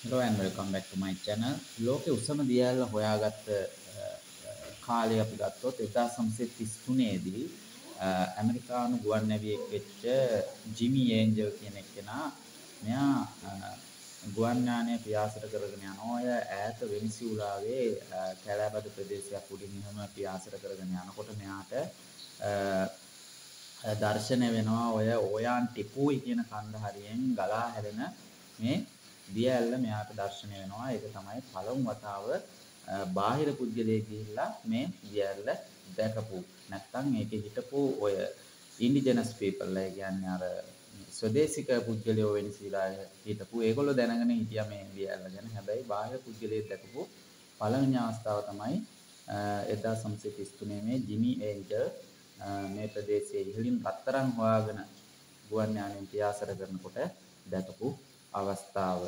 Hello and welcome back to my channel. ලෝකේ උසම දියඇල්ල හොයාගත්ත කාලය අපි ගත්තොත් 1933 දී ඇමරිකානු ගුවන් නැවියෙක් වෙච්ච ජිමි ඒන්ජල් කියන එක්කෙනා මෙයා ගුවන් යානය පියාසර කරගෙන යනවා. ඔය ඈත වෙනිසුලාවේ කැලෑබද ප්‍රදේශයක් උඩින් එහෙම පියාසර කරගෙන යනකොට මෙයාට දර්ශනය වෙනවා ඔය ඕයාන් ටිපුයි කියන කන්දහරියෙන් ගලා හැරෙන මේ දියඇල්ල මෙයාට දර්ශනය වෙනවා. ඒක තමයි පළමු වතාව බාහිර පුද්ගලයෙක් ගිහිල්ලා මේ දියඇල්ල දැකපු. නැත්තම් ඒකේ හිටපු ඔය ඉන්ඩිජනස් පීපල් ඒ කියන්නේ අර ස්වදේශික පුද්ගලයෝ වෙනසීලා හිටපු ඒගොල්ලෝ දැනගෙන හිටියා මේ දියඇල්ල ගැන. හැබැයි බාහිර පුද්ගලයෙක් දැකපු පළවෙනි අවස්ථාව තමයි 1933 මේ ජිමි ඒන්ජල් මේ ප්‍රදේශයේ ඉහළින් රත්තරන් හොයාගෙන ගුවන් යානයෙන් පියාසර කරනකොට දැකපු අවස්ථාව.